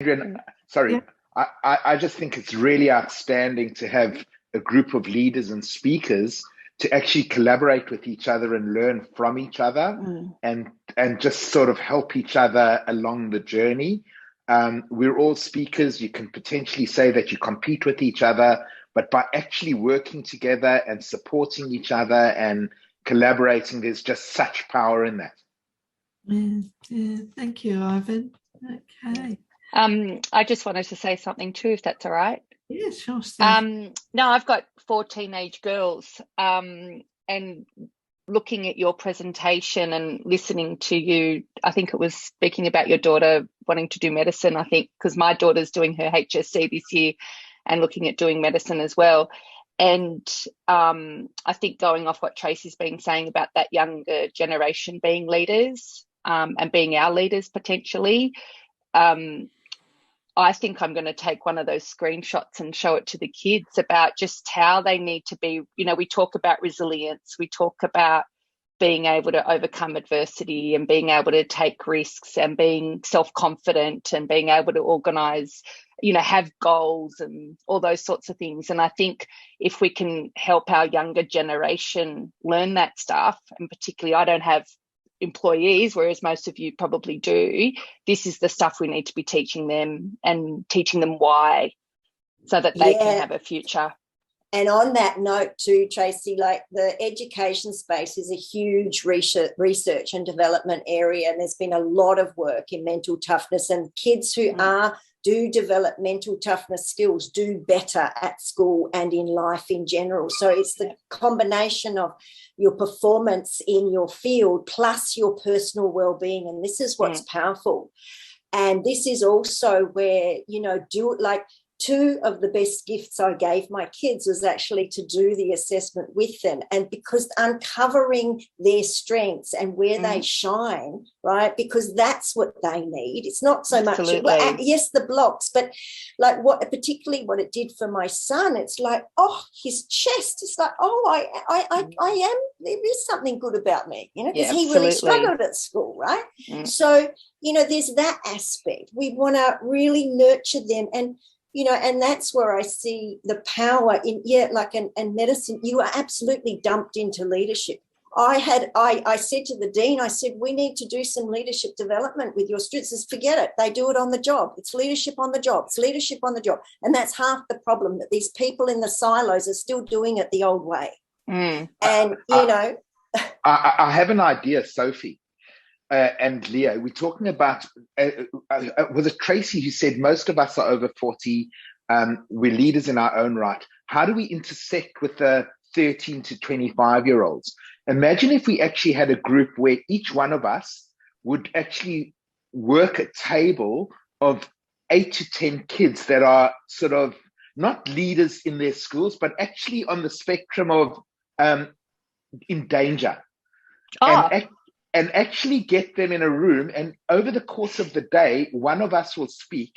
Adrian, sorry, I just think it's really outstanding to have a group of leaders and speakers to actually collaborate with each other and learn from each other, and just sort of help each other along the journey. We're all speakers. You can potentially say that you compete with each other, but by actually working together and supporting each other and collaborating, there's just such power in that. Thank you, Ivan. Okay. I just wanted to say something too, if that's all right. Yeah, sure. No, I've got 4 teenage girls, and looking at your presentation and listening to you, I think it was speaking about your daughter wanting to do medicine, I think, because my daughter's doing her HSC this year and looking at doing medicine as well. And I think going off what Tracy's been saying about that younger generation being leaders, and being our leaders potentially, I think I'm going to take one of those screenshots and show it to the kids about just how they need to be. You know, we talk about resilience, we talk about being able to overcome adversity and being able to take risks and being self-confident and being able to organise, you know, have goals and all those sorts of things. And I think if we can help our younger generation learn that stuff, and particularly I don't have employees, whereas most of you probably do, this is the stuff we need to be teaching them, and teaching them why, so that they can have a future. And on that note too, Tracy, like the education space is a huge research and development area, and there's been a lot of work in mental toughness, and kids who do develop mental toughness skills do better at school and in life in general. So it's the combination of your performance in your field plus your personal well-being, and this is what's powerful. And this is also where, you know, like 2 of the best gifts I gave my kids was actually to do the assessment with them, and because uncovering their strengths and where they shine, right? Because that's what they need. It's not so much, well, yes, the blocks, but like particularly what it did for my son, it's like, oh, his chest, it's like, oh, I am, there is something good about me, you know, because he really struggled at school, right? So, you know, there's that aspect. We want to really nurture them, and you know, and that's where I see the power in, and medicine, you are absolutely dumped into leadership. I said to the dean, I said, we need to do some leadership development with your students. Says, forget it. They do it on the job. It's leadership on the job. It's leadership on the job. And that's half the problem, that these people in the silos are still doing it the old way. And, you know. I have an idea, Sophie. And Lia, we're talking about, was it Tracy who said most of us are over 40, we're leaders in our own right. How do we intersect with the 13 to 25-year-olds? Imagine if we actually had a group where each one of us would actually work a table of 8 to 10 kids that are sort of not leaders in their schools, but actually on the spectrum of in danger. And actually get them in a room, and over the course of the day, one of us will speak,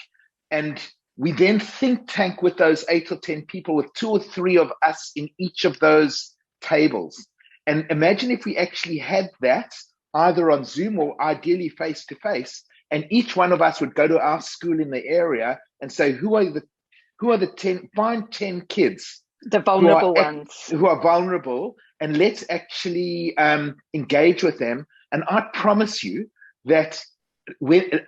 and we then think tank with those 8 or 10 people, with 2 or 3 of us in each of those tables. And imagine if we actually had that either on Zoom or ideally face to face, and each one of us would go to our school in the area and say, who are the 10, find 10 kids, the vulnerable ones who are vulnerable, and let's actually engage with them. And I promise you that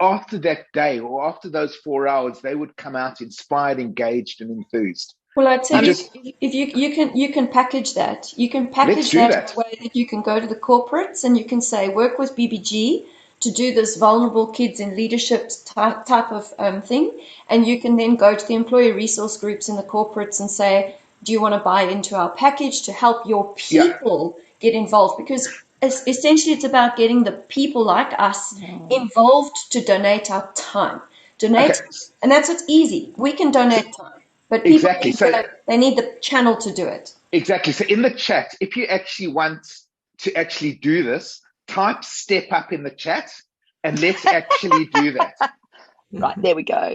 after that day or after those 4 hours, they would come out inspired, engaged, and enthused. Well, I tell you, if you can package that. You can package that in a way that you can go to the corporates and you can say, work with BBG to do this vulnerable kids in leadership type of thing. And you can then go to the employee resource groups in the corporates and say, do you want to buy into our package to help your people get involved? Because essentially it's about getting the people like us involved to donate our time. And that's what's easy. We can donate time, but people they need the channel to do it. Exactly. So in the chat, if you actually want to actually do this, type step up in the chat and let's actually do that. Right, there we go.